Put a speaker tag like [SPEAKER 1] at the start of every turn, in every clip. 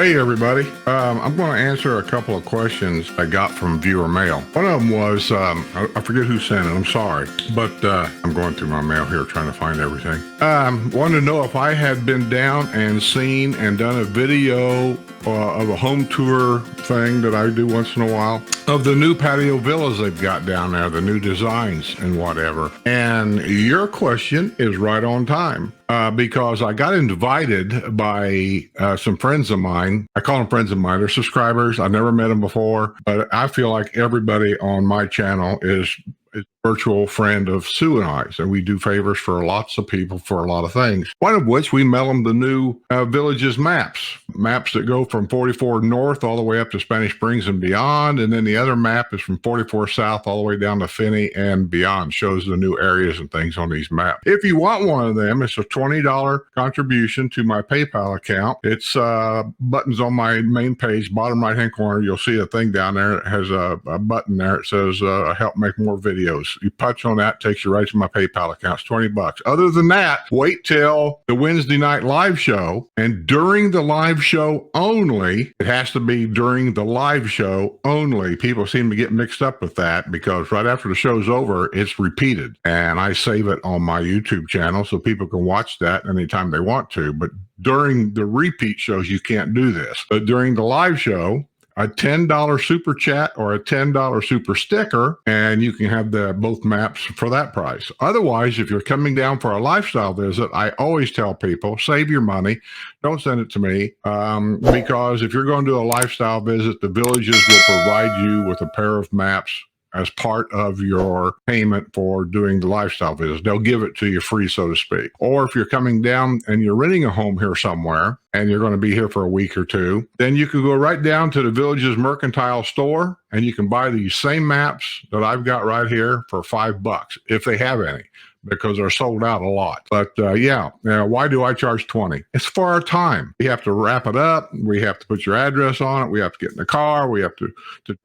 [SPEAKER 1] Hey everybody, I'm going to answer a couple of questions I got from viewer mail. One of them was, I forget who sent it, I'm sorry, but I'm going through my mail here trying to find everything. Wanted to know if I had been down and seen and done a video of a home tour thing that I do once in a while of the new patio villas they've got down there, the new designs and whatever. And your question is right on time. Because I got invited by some friends of mine. I call them friends of mine. They're subscribers. I've never met them before, but I feel like everybody on my channel is a virtual friend of Sue and I. So we do favors for lots of people for a lot of things. One of which we mail them the new Villages maps that go from 44 north all the way up to Spanish Springs and beyond. And then the other map is from 44 south all the way down to Finney and beyond. Shows the new areas and things on these maps. If you want one of them, it's a $20 contribution to my PayPal account. It's buttons on my main page, bottom right hand corner. You'll see a thing down there. It has a button there. It says help make more videos. You punch on that, takes you right to my PayPal account. It's $20. Other than that, wait till the Wednesday night live show. And during the live show only, it has to be during the live show only. People seem to get mixed up with that because right after the show's over, it's repeated. And I save it on my YouTube channel so people can watch that anytime they want to. But during the repeat shows, you can't do this. But during the live show, a $10 super chat or a $10 super sticker, and you can have both maps for that price. Otherwise, if you're coming down for a lifestyle visit, I always tell people, save your money. Don't send it to me because if you're going to do a lifestyle visit, the Villages will provide you with a pair of maps as part of your payment for doing the lifestyle visits. They'll give it to you free, so to speak. Or if you're coming down and you're renting a home here somewhere and you're going to be here for a week or two, then you can go right down to the Villages Mercantile store and you can buy these same maps that I've got right here for $5 if they have any, because they're sold out a lot. But why do I charge $20? It's for our time. We have to wrap it up. We have to put your address on it. We have to get in the car. We have to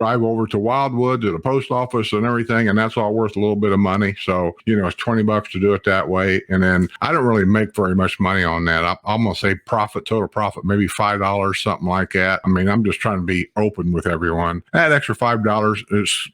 [SPEAKER 1] drive over to Wildwood to the post office and everything. And that's all worth a little bit of money. So, it's $20 to do it that way. And then I don't really make very much money on that. I'm going to say total profit, maybe $5, something like that. I mean, I'm just trying to be open with everyone. That extra $5 is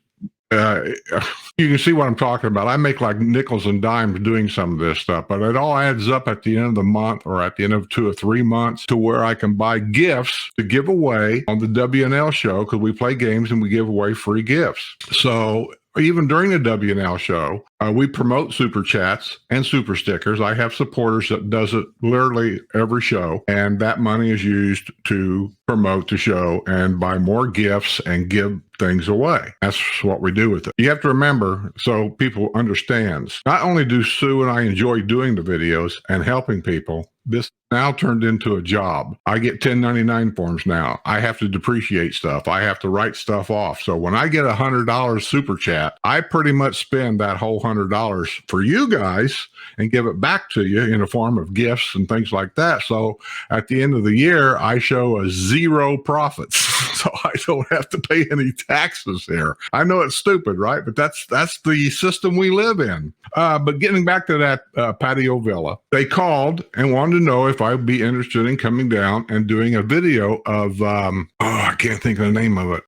[SPEAKER 1] you can see what I'm talking about. I make like nickels and dimes doing some of this stuff, but it all adds up at the end of the month or at the end of 2 or 3 months to where I can buy gifts to give away on the WNL show, because we play games and we give away free gifts. So even during the WNL show, we promote super chats and super stickers. I have supporters that does it literally every show, and that money is used to promote the show and buy more gifts and give things away. That's what we do with it. You have to remember, so people understand, not only do Sue and I enjoy doing the videos and helping people, this now turned into a job. I get 1099 forms now. I have to depreciate stuff. I have to write stuff off. So when I get $100 super chat, I pretty much spend that whole $100 for you guys and give it back to you in the form of gifts and things like that. So at the end of the year, I show a zero profits. So I don't have to pay any taxes here. I know it's stupid, right? But that's the system we live in. But getting back to that patio villa, they called and wanted to know if I'd be interested in coming down and doing a video of, I can't think of the name of it.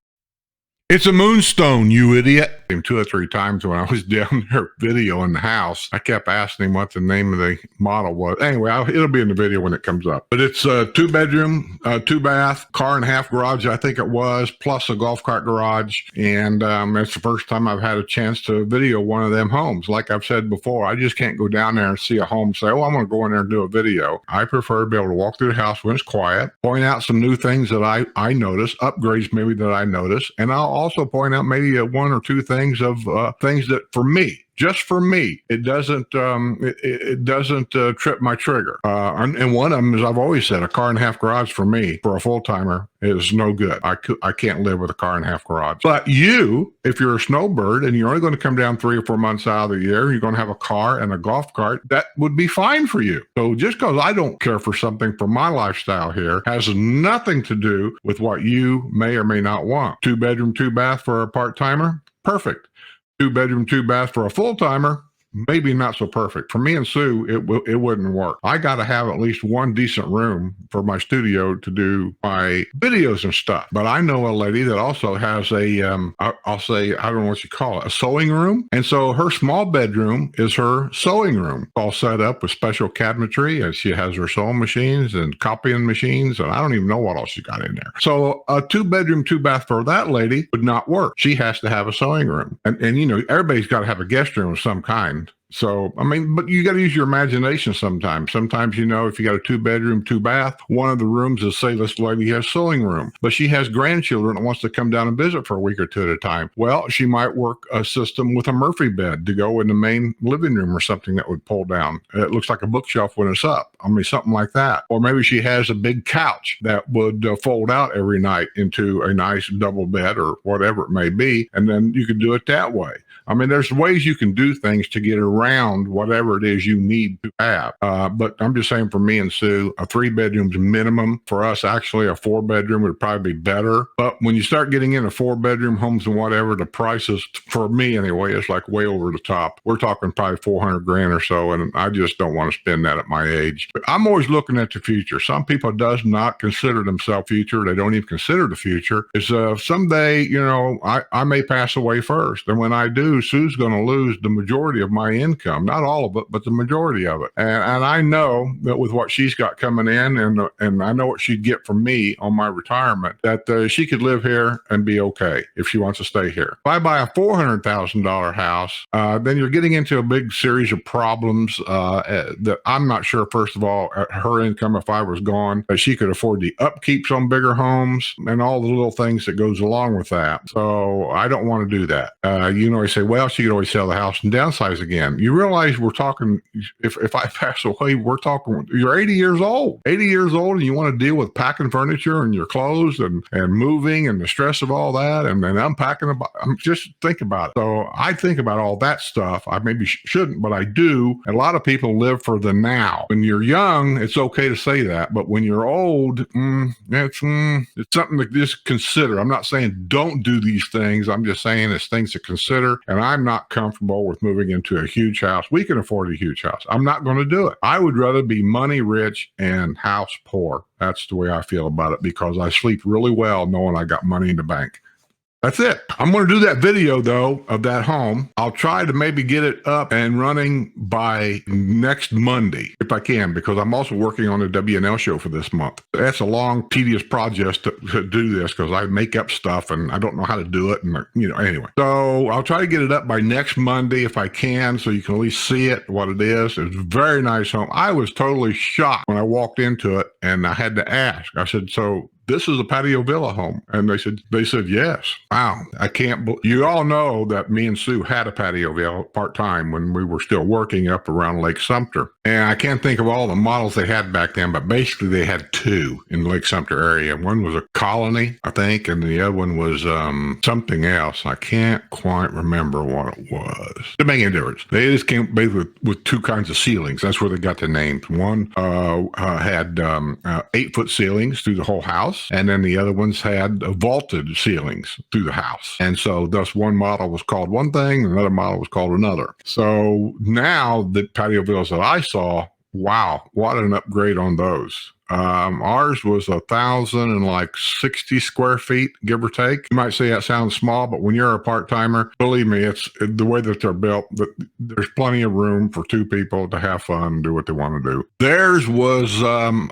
[SPEAKER 1] It's a moonstone, you idiot. 2 or 3 times when I was down there videoing the house, I kept asking him what the name of the model was. Anyway, it'll be in the video when it comes up. But it's a 2-bedroom, 2-bath, car and a half garage, I think it was, plus a golf cart garage. And it's the first time I've had a chance to video one of them homes. Like I've said before, I just can't go down there and see a home and say, oh, I'm going to go in there and do a video. I prefer to be able to walk through the house when it's quiet, point out some new things that I notice, upgrades maybe that I notice, and I'll also point out maybe 1 or 2 things of things that for me, just for me, it doesn't trip my trigger. And one of them is, I've always said, a car and a half garage for me, for a full timer, is no good. I can't live with a car and a half garage. But you, if you're a snowbird and you're only going to come down 3 or 4 months out of the year, you're going to have a car and a golf cart, that would be fine for you. So just because I don't care for something for my lifestyle here has nothing to do with what you may or may not want. 2-bedroom, 2-bath for a part-timer, perfect. 2-bedroom, 2-bath for a full-timer, maybe not so perfect. For me and Sue, it wouldn't work. I got to have at least one decent room for my studio to do my videos and stuff. But I know a lady that also has a, I'll say, I don't know what you call it, a sewing room. And so her small bedroom is her sewing room, all set up with special cabinetry. And she has her sewing machines and copying machines. And I don't even know what else she got in there. So a 2-bedroom, 2-bath for that lady would not work. She has to have a sewing room. And you know, everybody's got to have a guest room of some kind. So, I mean, but you got to use your imagination sometimes. Sometimes, you know, if you got a 2-bedroom, 2-bath, one of the rooms is, say, this lady has sewing room, but she has grandchildren and wants to come down and visit for a week or two at a time. Well, she might work a system with a Murphy bed to go in the main living room or something that would pull down. It looks like a bookshelf when it's up. I mean, something like that. Or maybe she has a big couch that would fold out every night into a nice double bed or whatever it may be. And then you could do it that way. I mean, there's ways you can do things to get around whatever it is you need to have. But I'm just saying, for me and Sue, a 3-bedroom's minimum. For us, actually, a 4-bedroom would probably be better. But when you start getting into 4-bedroom homes and whatever, the prices, for me anyway, is like way over the top. We're talking probably $400,000 or so, and I just don't want to spend that at my age. But I'm always looking at the future. Some people does not consider themselves future. They don't even consider the future. Is someday, you know, I may pass away first, and when I do, Sue's going to lose the majority of my income, not all of it, but the majority of it. And I know that with what she's got coming in, and I know what she'd get from me on my retirement, that she could live here and be okay if she wants to stay here. If I buy a $400,000 house, then you're getting into a big series of problems that I'm not sure, first of all, at her income, if I was gone, that she could afford the upkeeps on bigger homes and all the little things that goes along with that. So I don't want to do that. You know, I say, well, she could always sell the house and downsize again. You realize we're talking, if I pass away, we're talking, you're 80 years old, and you want to deal with packing furniture and your clothes and moving and the stress of all that and then unpacking. Just think about it. So I think about all that stuff. I maybe shouldn't, but I do. A lot of people live for the now. When you're young, it's okay to say that, but when you're old, it's something to just consider. I'm not saying don't do these things. I'm just saying it's things to consider. And I'm not comfortable with moving into a huge house. We can afford a huge house. I'm not going to do it. I would rather be money rich and house poor. That's the way I feel about it, because I sleep really well knowing I got money in the bank. That's it. I'm going to do that video, though, of that home. I'll try to maybe get it up and running by next Monday, if I can, because I'm also working on the WNL show for this month. That's a long, tedious project to do this, because I make up stuff and I don't know how to do it. And, you know, anyway. So I'll try to get it up by next Monday if I can, so you can at least see it, what it is. It's a very nice home. I was totally shocked when I walked into it, and I had to ask. I said, so this is a Patio Villa home? And they said, yes. Wow. I can't, you all know that me and Sue had a Patio Villa part-time when we were still working up around Lake Sumter. And I can't think of all the models they had back then, but basically they had 2 in the Lake Sumter area. One was a Colony, I think, and the other one was something else. I can't quite remember what it was. It made a difference. They just came basically with 2 kinds of ceilings. That's where they got the names. One had 8-foot ceilings through the whole house. And then the other ones had vaulted ceilings through the house. And so thus one model was called one thing, another model was called another. So now the Patio Villas that I saw, wow, what an upgrade on those. Ours was 1,060 square feet, give or take. You might say that sounds small, but when you're a part-timer, believe me, it's the way that they're built. There's plenty of room for 2 people to have fun and do what they want to do. Theirs was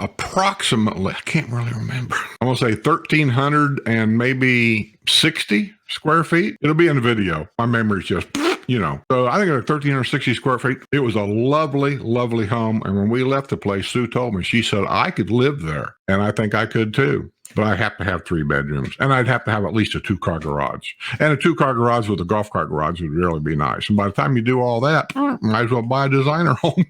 [SPEAKER 1] approximately, I can't really remember. I'm going to say 1,300 and maybe 60 square feet. It'll be in the video. My memory's just... You know, so I think at 1,360 square feet, it was a lovely, lovely home. And when we left the place, Sue told me, she said, I could live there. And I think I could too. But I have to have 3 bedrooms. And I'd have to have at least a 2-car garage. And a 2-car garage with a golf cart garage would really be nice. And by the time you do all that, might as well buy a designer home.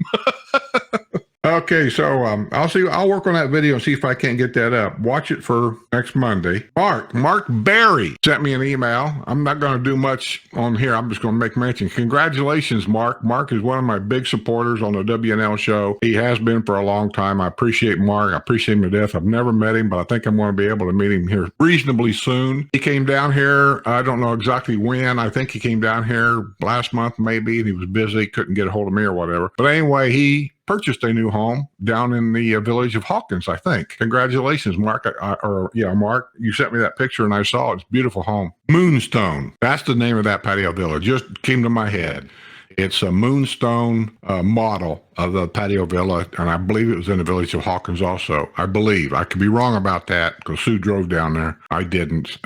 [SPEAKER 1] Okay, so I'll work on that video and see if I can't get that up. Watch it for next Monday. Mark Barry sent me an email. I'm not going to do much on here. I'm just going to make mention. Congratulations, Mark. Mark is one of my big supporters on the WNL show. He has been for a long time. I appreciate Mark. I appreciate him to death. I've never met him, but I think I'm going to be able to meet him here reasonably soon. He came down here. I don't know exactly when. I think he came down here last month, maybe, and he was busy, couldn't get a hold of me or whatever. But anyway, he purchased a new home down in the village of Hawkins, I think. Congratulations, Mark. Mark, you sent me that picture and I saw it. It's a beautiful home. Moonstone. That's the name of that patio villa. Just came to my head. It's a Moonstone model of the patio villa, and I believe it was in the village of Hawkins also. I believe. I could be wrong about that because Sue drove down there. I didn't.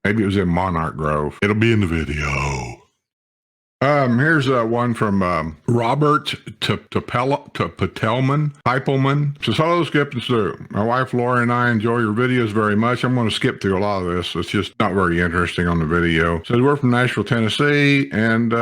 [SPEAKER 1] Maybe it was in Monarch Grove. It'll be in the video. Here's one from Robert to Patelman. Says, hello, Skip and Sue. My wife Laura and I enjoy your videos very much. I'm going to skip through a lot of this. It's just not very interesting on the video. Says, we're from Nashville, Tennessee, and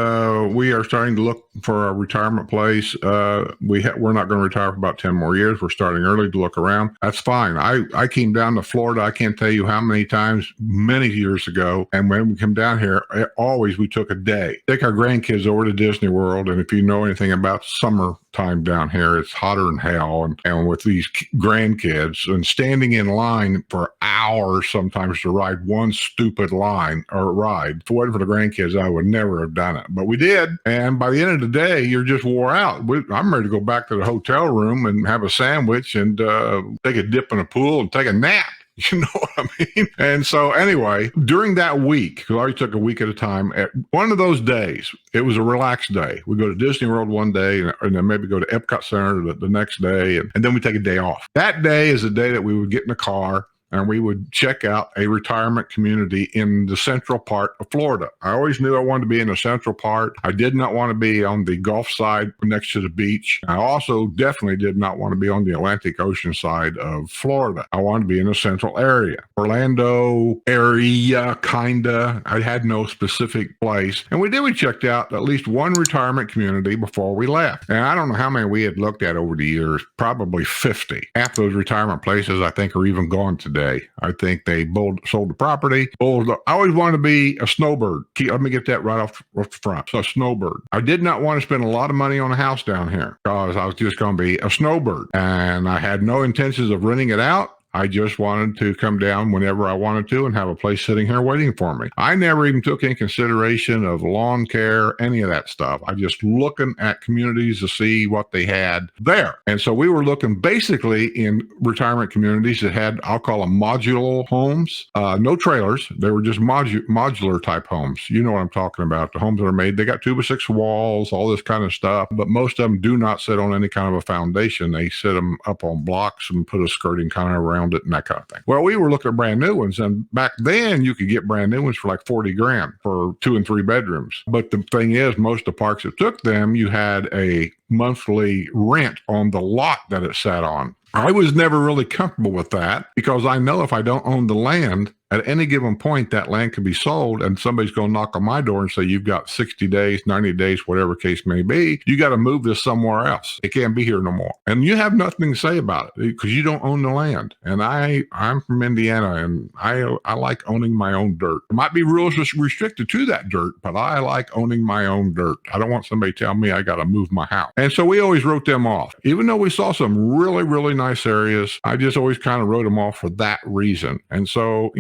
[SPEAKER 1] we are starting to look for a retirement place. We're not going to retire for about 10 more years. We're starting early to look around. That's fine. I came down to Florida. I can't tell you how many times, many years ago. And when we come down here, we took a day. Take our grandkids over to Disney World, and if you know anything about summertime down here, it's hotter than hell, and with these grandkids and standing in line for hours sometimes to ride one stupid line or ride. If it wasn't for the grandkids, I would never have done it, but we did. And by the end of the day, you're just wore out. I'm ready to go back to the hotel room and have a sandwich and take a dip in a pool and take a nap. You know what I mean? And so anyway, during that week, because I always took a week at a time, at one of those days, it was a relaxed day. We go to Disney World one day and then maybe go to Epcot Center the next day. And then we take a day off. That day is the day that we would get in the car and we would check out a retirement community in the central part of Florida. I always knew I wanted to be in the central part. I did not want to be on the Gulf side next to the beach. I also definitely did not want to be on the Atlantic Ocean side of Florida. I wanted to be in the central area. Orlando area, kinda. I had no specific place. And we checked out at least one retirement community before we left. And I don't know how many we had looked at over the years, probably 50. Half those retirement places I think are even gone today. I think they sold the property. I always wanted to be a snowbird. Let me get that right off the front. So a snowbird. I did not want to spend a lot of money on a house down here because I was just going to be a snowbird. And I had no intentions of renting it out. I just wanted to come down whenever I wanted to and have a place sitting here waiting for me. I never even took in consideration of lawn care, any of that stuff. I just looking at communities to see what they had there. And so we were looking basically in retirement communities that had, I'll call them modular homes, no trailers. They were just modular type homes. You know what I'm talking about. The homes that are made, they got 2x6 walls, all this kind of stuff, but most of them do not sit on any kind of a foundation. They sit them up on blocks and put a skirting kind of around it and that kind of thing. Well, we were looking at brand new ones, and back then you could get brand new ones for like 40 grand for 2 and 3 bedrooms. But the thing is, most of the parks that took them, you had a monthly rent on the lot that it sat on. I was never really comfortable with that because I know if I don't own the land, at any given point, that land can be sold and somebody's going to knock on my door and say, you've got 60 days, 90 days, whatever case may be. You got to move this somewhere else. It can't be here no more. And you have nothing to say about it because you don't own the land. And I'm from Indiana and I like owning my own dirt. There might be rules restricted to that dirt, but I like owning my own dirt. I don't want somebody to tell me I got to move my house. And so we always wrote them off. Even though we saw some really, really nice areas, I just always kind of wrote them off for that reason. And so,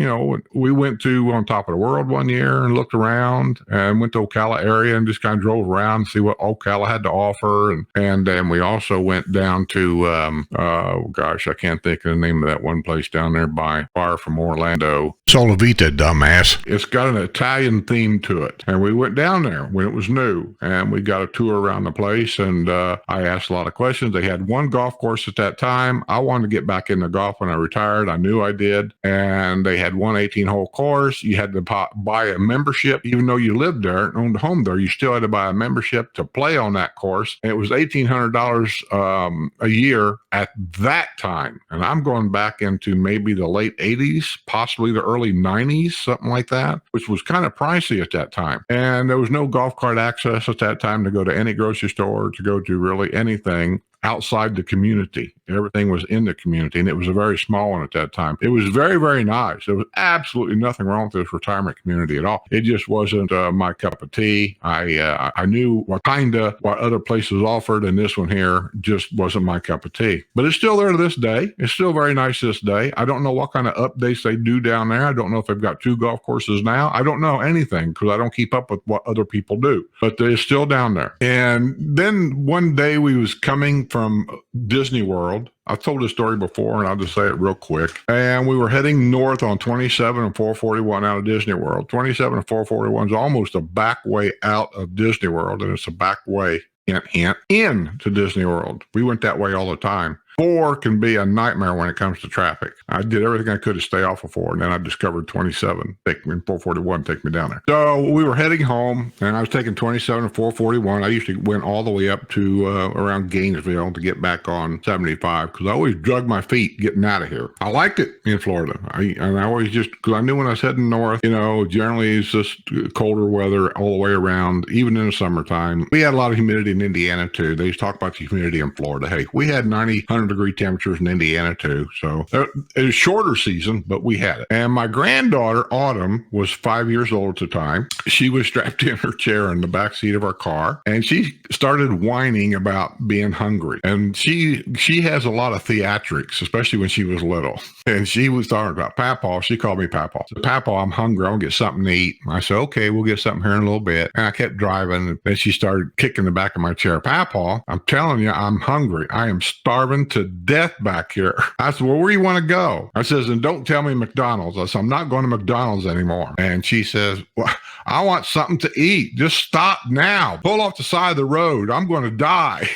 [SPEAKER 1] we went to On Top of the World one year and looked around and went to Ocala area and just kind of drove around to see what Ocala had to offer. And then we also went down to, I can't think of the name of that one place down there by far from Orlando. Solavita, dumbass. It's got an Italian theme to it. And we went down there when it was new and we got a tour around the place and I asked a lot of questions. They had one golf course at that time. I wanted to get back into golf when I retired. I knew I did. And they had one 18-hole course. You had to buy a membership. Even though you lived there and owned a home there, you still had to buy a membership to play on that course. And it was $1,800 a year at that time. And I'm going back into maybe the late 80s, possibly the early 90s, something like that, which was kind of pricey at that time. And there was no golf cart access at that time to go to any grocery store, to go to really anything. outside the community. Everything was in the community, and it was a very small one at that time. It was very, very nice. There was absolutely nothing wrong with this retirement community at all. It just wasn't my cup of tea. I knew what other places offered, and this one here just wasn't my cup of tea. But it's still there to this day. It's still very nice this day. I don't know what kind of updates they do down there. I don't know if they've got 2 golf courses now. I don't know anything because I don't keep up with what other people do. But it's still down there. And then one day we was coming from Disney World. I've told this story before, and I'll just say it real quick. And we were heading north on 27 and 441 out of Disney World. 27 and 441 is almost a back way out of Disney World, and it's a back way, hint, hint, into Disney World. We went that way all the time. 4 can be a nightmare when it comes to traffic. I did everything I could to stay off of 4, and then I discovered 27, 441 take me down there. So we were heading home, and I was taking 27 and 441. I used to went all the way up to around Gainesville to get back on 75 because I always drug my feet getting out of here. I liked it in Florida. I always just, because I knew when I was heading north, generally it's just colder weather all the way around, even in the summertime. We had a lot of humidity in Indiana too. They used to talk about the humidity in Florida. Hey, we had 100-degree temperatures in Indiana too. So it was a shorter season, but we had it. And my granddaughter, Autumn, was 5 years old at the time. She was strapped in her chair in the back seat of our car, and she started whining about being hungry. And she has a lot of theatrics, especially when she was little. And she was talking about Papa. She called me Papa. Said, Papa, I'm hungry. I want to get something to eat. I said, okay, we'll get something here in a little bit. And I kept driving. And then she started kicking the back of my chair. Papa, I'm telling you, I'm hungry. I am starving to death back here. I said, well, where do you want to go? I says, and don't tell me McDonald's. I said, I'm not going to McDonald's anymore. And she says, well, I want something to eat. Just stop now. Pull off the side of the road. I'm going to die.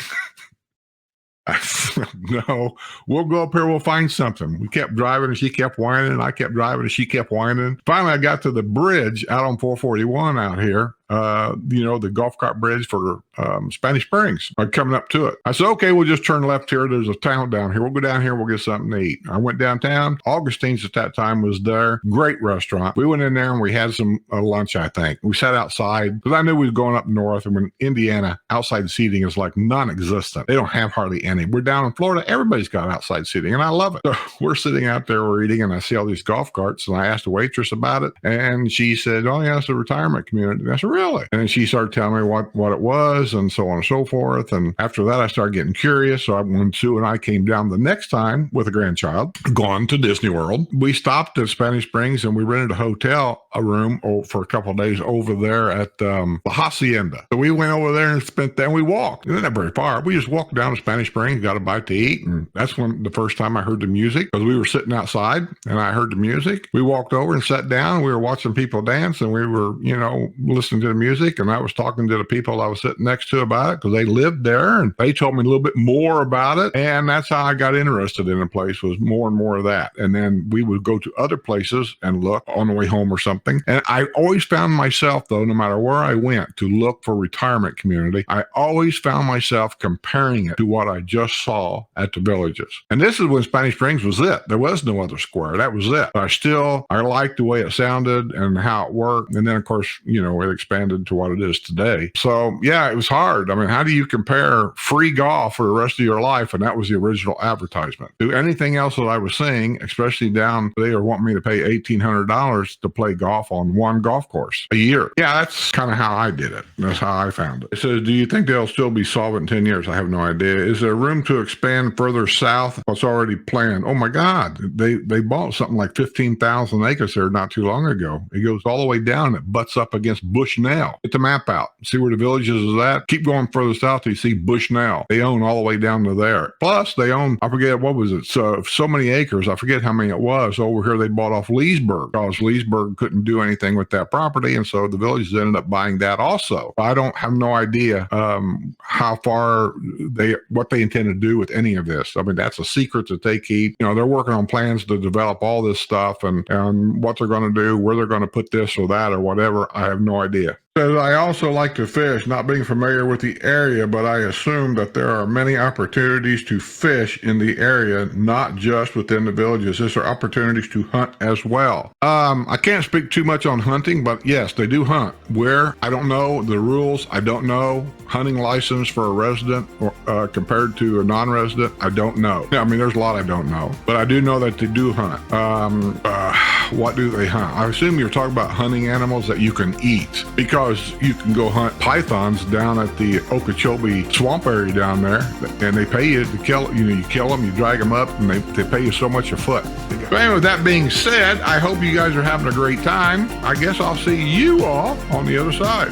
[SPEAKER 1] I said, no, we'll go up here. We'll find something. We kept driving and she kept whining. And I kept driving and she kept whining. Finally, I got to the bridge out on 441 out here. The golf cart bridge for Spanish Springs. I'm coming up to it. I said, okay, we'll just turn left here. There's a town down here. We'll go down here. We'll get something to eat. I went downtown. Augustine's at that time was there. Great restaurant. We went in there and we had some lunch, I think. We sat outside because I knew we was going up north. And when Indiana, outside seating is like non-existent. They don't have hardly any. We're down in Florida. Everybody's got outside seating and I love it. So we're sitting out there, we're eating, and I see all these golf carts. And I asked the waitress about it. And she said, oh, yeah, it's a retirement community. And I said, really? And then she started telling me what it was and so on and so forth. And after that, I started getting curious. So when Sue and I came down the next time with a grandchild, gone to Disney World, we stopped at Spanish Springs and we rented a room for a couple of days over there at the Hacienda. So we went over there and spent that. And we walked. It's not very far. We just walked down to Spanish Springs, got a bite to eat. And that's when the first time I heard the music, because we were sitting outside and I heard the music. We walked over and sat down. We were watching people dance and we were, listening to the music. And I was talking to the people I was sitting next to about it because they lived there and they told me a little bit more about it. And that's how I got interested in the place, was more and more of that. And then we would go to other places and look on the way home or something. And I always found myself, though, no matter where I went to look for retirement community, I always found myself comparing it to what I just saw at the villages. And this is when Spanish Springs was it. There was no other square. That was it. But I liked the way it sounded and how it worked. And then, of course, it expanded to what it is today. So yeah, it was hard. I mean, how do you compare free golf for the rest of your life? And that was the original advertisement to anything else that I was seeing, especially down, they were wanting me to pay $1,800 to play golf on one golf course a year. Yeah, that's kind of how I did it. That's how I found it. It says, do you think they'll still be solvent in 10 years? I have no idea. Is there room to expand further south? What's already planned? Oh my God. They bought something like 15,000 acres there not too long ago. It goes all the way down and it butts up against Bushnell. Get the map out. See where the villages is at? Keep going further south till you see Bushnell. They own all the way down to there. Plus, they own, I forget, what was it? So many acres. I forget how many it was. Over here, they bought off Leesburg because Leesburg couldn't do anything with that property. And so the villages ended up buying that also. I don't have no idea how far what they intend to do with any of this. I mean, that's a secret that they keep. They're working on plans to develop all this stuff and what they're going to do, where they're going to put this or that or whatever. I have no idea. Says, I also like to fish, not being familiar with the area, but I assume that there are many opportunities to fish in the area, not just within the villages. Is there opportunities to hunt as well? I can't speak too much on hunting, but yes, they do hunt. Where? I don't know the rules. I don't know. Hunting license for a resident or compared to a non-resident, I don't know. I mean, there's a lot I don't know, but I do know that they do hunt. What do they hunt? I assume you're talking about hunting animals that you can eat, because you can go hunt pythons down at the Okeechobee swamp area down there, and they pay you to kill. You kill them, you drag them up, and they pay you so much a foot. But anyway, with that being said, I hope you guys are having a great time. I guess I'll see you all on the other side.